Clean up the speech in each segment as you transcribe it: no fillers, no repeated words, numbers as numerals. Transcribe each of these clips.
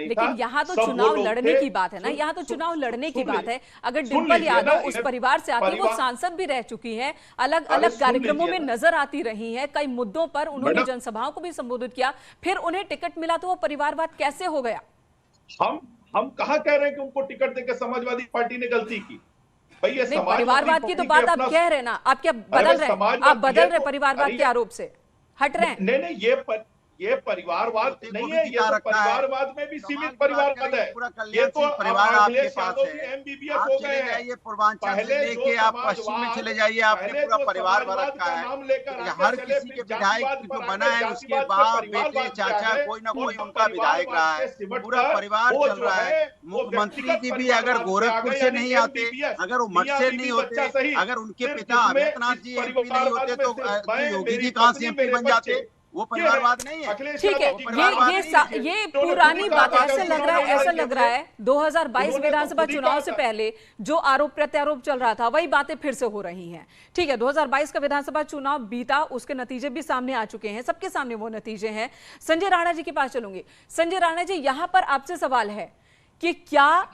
लेकिन यहाँ तो चुनाव लड़ने की बात है ना, यहाँ तो चुनाव लड़ने की बात है। अगर डिंपल यादव उस परिवार से आती, वो सांसद भी रह चुकी है, अलग अलग कार्यक्रमों में नजर आती रही है, कई मुद्दों पर उन्होंने जनसभाओं को भी संबोधित किया, फिर उन्हें टिकट मिला तो वो परिवारवाद कैसे हो गया? हम कहाँ कह रहे हैं कि उनको टिकट देकर समाजवादी पार्टी ने गलती की? भाई ये नहीं, परिवारवाद की तो बात आप कह रहे हैं ना, आप क्या बदल रहे हैं? आप बदल रहे परिवारवाद के आरोप से, हट रहे हैं? नहीं, ये परिवारवाद नहीं है, ये तो परिवारवाद में भी सीमित परिवारवाद है। ये तो परिवार आपके पास है, MBBS हो गए हैं। ये पूर्वांचल से लेके आप पश्चिम में चले जाइए, आपने पूरा परिवार वर्ग का है। हर किसी के विधायक जो बना है उसके बाप बेटे चाचा कोई ना कोई उनका विधायक रहा है, पूरा परिवार चल रहा है। मुख्यमंत्री जी भी अगर गोरखपुर से नहीं आते, अगर वो मठ से नहीं होते, अगर उनके पिता अमितनाथ जी MP नहीं होते तो योगी जी कहाँ से MP बन जाते? वो परिवारवाद नहीं है। ठीक है, ये पुरानी बात है। ऐसा लग रहा है 2022 विधानसभा चुनाव से पहले जो आरोप प्रत्यारोप चल रहा था वही बातें फिर से हो रही हैं। ठीक है, 2022 का विधानसभा चुनाव बीता, उसके नतीजे भी सामने आ चुके हैं, सबके सामने वो नतीजे हैं। संजय राणा जी के पास चलूंगी। संजय राणा जी, यहां पर आपसे सवाल है कि क्या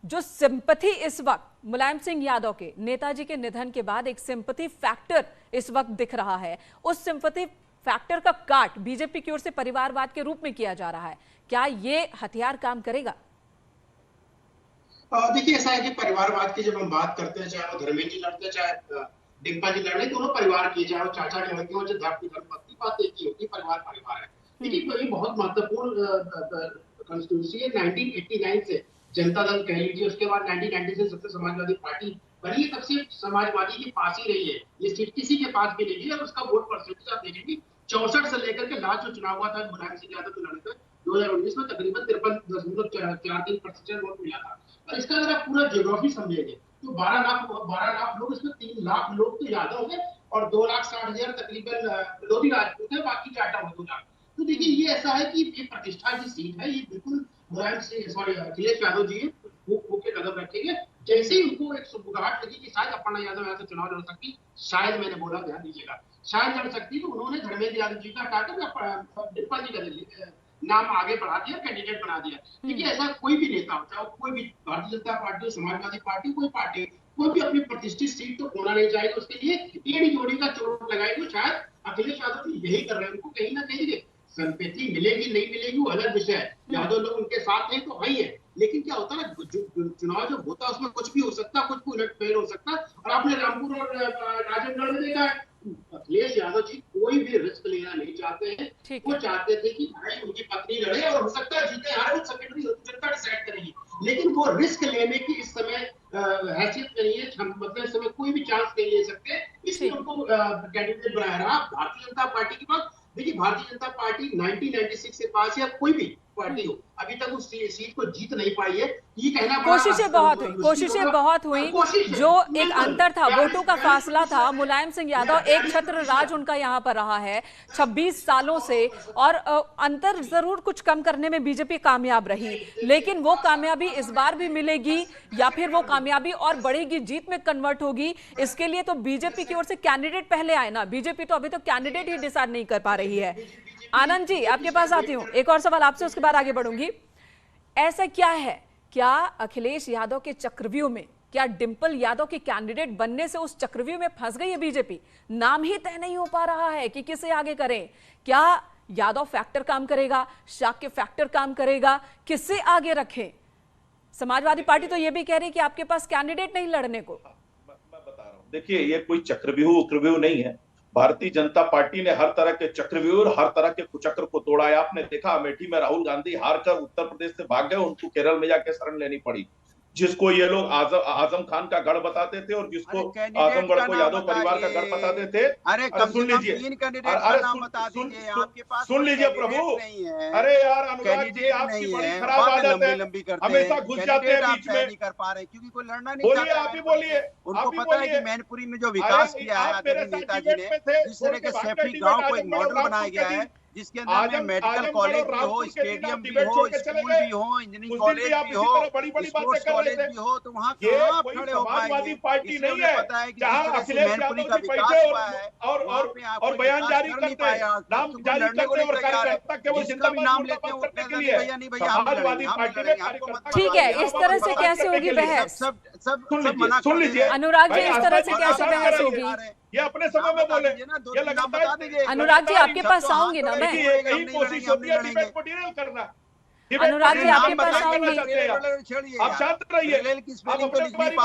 जो सिंपैथी इस वक्त मुलायम सिंह यादव के, नेताजी के निधन के बाद एक सिंपैथी फैक्टर इस वक्त दिख रहा है, उस सिंपैथी फैक्टर का काट बीजेपी की ओर से परिवारवाद के रूप में किया जा रहा है, क्या ये हथियार काम करेगा? देखिए, ऐसा है कि परिवारवाद की जब हम बात करते हैं, चाहे वो धर्मेंद्र जी लड़ते, चाहे डिंपल जी लड़े, दोनों परिवार की, चाहे वो चाचा की लड़की हो, चाहे धर्मपत्नी, बात एक ही होती है, परिवार है। देखिए, ये बहुत महत्वपूर्ण कॉन्स्टिट्यूंसी है। 1989 से जनता दल कह लीजिए, उसके बाद 1990 से सबसे समाजवादी पार्टी बनी है, तब से समाजवादी के पास ही रही है। ये सीट किसी के पास भी नहीं है और उसका वोट परसेंटेज आप देखेंगे 64 से लेकर के लास्ट जो चुनाव हुआ था मुलायम सिंह यादव के लड़ने पे 2019 में तकरीबन 53.43% वोट मिला था। और इसका अगर आप पूरा ज्योग्राफी समझेंगे तो 12 लाख लोग, इसमें 3 लाख लोग तो यादव है और 2,60,000 तकरीबन लोधी राजपूत है, बाकी जाटा मजदूर। तो देखिए, ये ऐसा है कि ये प्रतिष्ठा की सीट है, ये बिल्कुल मुलायम सिंह अखिलेश यादव जी के कदम रखेंगे। जैसे ही उनको एक सुबुगाहट लगी कि शायद अपर्णा यादव यहाँ से चुनाव लड़ सकती, शायद, मैंने बोला, ध्यान दीजिएगा, शायद लड़ सकती, तो उन्होंने धर्मेंद्र यादव जी का हटाकर डिंपल जी का नाम आगे बढ़ा दिया, कैंडिडेट बना दिया। देखिए, ऐसा कोई भी नेता हो, चाहे कोई भी भारतीय जनता पार्टी, समाजवादी पार्टी, कोई भी अपनी प्रतिष्ठित सीट तो खोना नहीं चाहेगा, उसके लिए एड़ी जोड़ी का चोट लगाएगी। शायद अखिलेश यादव यही कर रहे हैं, उनको कहीं ना कहीं संपत्ति मिलेगी नहीं मिलेगी वो अलग विषय है, यादव लोग उनके साथ नहीं तो वही है। लेकिन क्या होता है ना, चुनाव जब होता है उसमें कुछ भी हो सकता है, कुछ भी उलटफेर हो सकता है। और आपने रामपुर और राजनगढ़ में देखा है, अखिलेश यादव जी कोई भी रिस्क लेना नहीं चाहते हैं। वो चाहते थे कि भाई उनकी पत्नी लड़े और हो सकता है जीते, हारे, वो सेकेंडरी जनता डिसाइड करेगी। लेकिन वो रिस्क लेने की इस समय हैसियत में नहीं है, मतलब इस समय कोई भी चांस नहीं ले सकते, इसलिए उनको कैंडिडेट बनाया रहा भारतीय जनता पार्टी के पास। देखिए, भारतीय जनता पार्टी 1996 से पास, या कोई भी पार्टी हो, अभी तक उस सीट को जीत नहीं पाई है। ये कहना कोशिशें बहुत हुई। जो एक अंतर था, वोटों का फासला था, मुलायम सिंह यादव एक छत्र राज उनका यहाँ पर रहा है 26 सालों से, और अंतर जरूर कुछ कम करने में बीजेपी कामयाब रही, लेकिन वो कामयाबी इस बार भी मिलेगी या फिर वो कामयाबी और बढ़ेगी, जीत में कन्वर्ट होगी, इसके लिए तो बीजेपी की ओर से कैंडिडेट पहले आए ना। बीजेपी तो अभी तो कैंडिडेट ही डिसाइड नहीं कर पा रही है। आनंद जी, आपके पास आती हूँ, एक और सवाल आपसे, उसके बाद आगे बढ़ूंगी। ऐसा क्या है, क्या अखिलेश यादव के चक्रव्यूह में, क्या डिंपल यादव के कैंडिडेट बनने से उस चक्रव्यूह में फंस गई है बीजेपी? नाम ही तय नहीं हो पा रहा है कि किसे आगे करें। क्या यादव फैक्टर काम करेगा, शाक्य फैक्टर काम करेगा, किससे आगे रखें? समाजवादी पार्टी तो यह भी कह रही है कि आपके पास कैंडिडेट नहीं लड़ने को। मैं बता रहा हूं, देखिए, ये कोई चक्रव्यूह उक्रव्यूह नहीं है। भारतीय जनता पार्टी ने हर तरह के चक्रव्यूह और हर तरह के कुचक्र को तोड़ा है। आपने देखा, अमेठी में राहुल गांधी हार कर उत्तर प्रदेश से भाग गए, उनको केरल में जाके शरण लेनी पड़ी। जिसको ये लोग आजम खान का गढ़ बताते थे और जिसको आजमगढ़ को यादव परिवार का गढ़ बताते थे। अरे सुन लीजिए, सुन लीजिए प्रभु, अरे यार अनुराग जी, आपकी बड़ी खराब आदत है, हमेशा घुस जाते हैं बीच में, नहीं कर पा रहे क्योंकि कोई लड़ना नहीं बोलिए, आप ही बोलिए। उनको पता है कि मैनपुरी में जो विकास किया है नेताजी ने, जिस तरह के सेफ्टी गांव को एक मॉडल बनाया गया है, जिसके अंदर में मेडिकल कॉलेज भी हो, स्टेडियम भी हो, स्कूल भी हो, इंजीनियरिंग कॉलेज भी हो, स्पोर्ट्स कॉलेज भी हो, तो वहाँ कहाँ आप खड़े हो पाएंगे? पार्टी नहीं है पता है कि जहाँ अखिलेश यादव जी बैठे और बयान जारी करते हैं, नाम जारी करते हैं और कार्यकर्ता केवल जिंदाबाद करने के लिए समाजवादी पार्टी में कार्यकर्ता। ठीक है, इस तरह से कैसे होगी बहस? सुन लीजिए अनुराग जी, इस तरह से कैसे बहस होगी? ये अपने समय में बोले, ये लगातार। अनुराग जी, आपके पास आऊंगी ना मैं। यही कोशिश होती है डिबेट को डिरेल करना। अनुराग जी, आपके पास आऊंगी। आप शांत रहिए।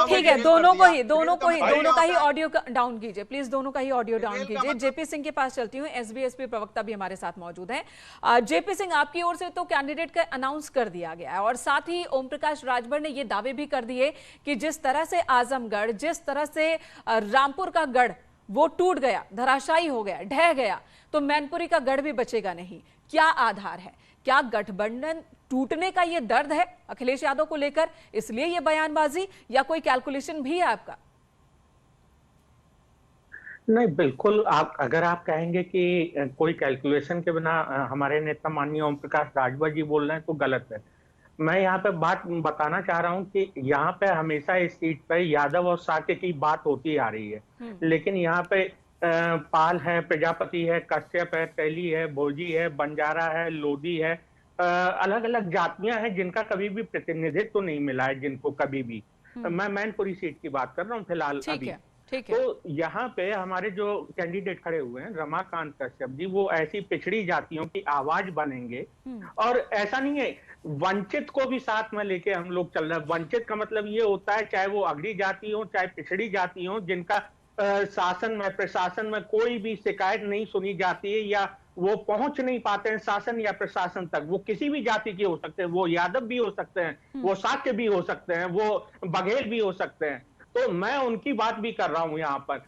ठीक है, दोनों का ही ऑडियो डाउन कीजिए प्लीज, दोनों का ही ऑडियो डाउन कीजिए। जेपी सिंह के पास चलती हूँ, एसबीएसपी प्रवक्ता भी हमारे साथ मौजूद हैं। जेपी सिंह, आपकी ओर से तो कैंडिडेट का अनाउंस कर दिया गया है और साथ ही ओम प्रकाश राजभर ने ये दावे भी कर दिए कि जिस तरह से आजमगढ़, जिस तरह से रामपुर का गढ़ वो टूट गया, धराशायी हो गया, ढह गया, तो मैनपुरी का गढ़ भी बचेगा नहीं। क्या आधार है? क्या गठबंधन टूटने का ये दर्द है अखिलेश यादव को लेकर, इसलिए ये बयानबाजी, या कोई कैलकुलेशन भी है आपका? नहीं, बिल्कुल। अगर आप कहेंगे कि कोई कैलकुलेशन के बिना हमारे नेता माननीय ओम प्रकाश राजभर जी बोल रहे हैं तो गलत है। मैं यहाँ पे बात बताना चाह रहा हूँ कि यहाँ पे हमेशा इस सीट पे यादव और साके की बात होती आ रही है, लेकिन यहाँ पे पाल है, प्रजापति है, कश्यप है, तेली है, भोजी है, बंजारा है, लोधी है, अलग अलग जातियां हैं जिनका कभी भी प्रतिनिधित्व तो नहीं मिला है, जिनको कभी भी। मैं मैनपुरी सीट की बात कर रहा हूँ फिलहाल अभी। तो यहाँ पे हमारे जो कैंडिडेट खड़े हुए हैं रमाकांत कश्यप जी, वो ऐसी पिछड़ी जातियों की आवाज बनेंगे। और ऐसा नहीं है, वंचित को भी साथ में लेके हम लोग चल रहे हैं। वंचित का मतलब ये होता है चाहे वो अगड़ी जाति हो, चाहे पिछड़ी जाति हो, जिनका शासन में, प्रशासन में कोई भी शिकायत नहीं सुनी जाती है या वो पहुंच नहीं पाते हैं शासन या प्रशासन तक। वो किसी भी जाति के हो सकते हैं, वो यादव भी हो सकते हैं, वो शाक्य भी हो सकते हैं, वो बघेल भी हो सकते हैं। तो मैं उनकी बात भी कर रहा हूं यहाँ पर।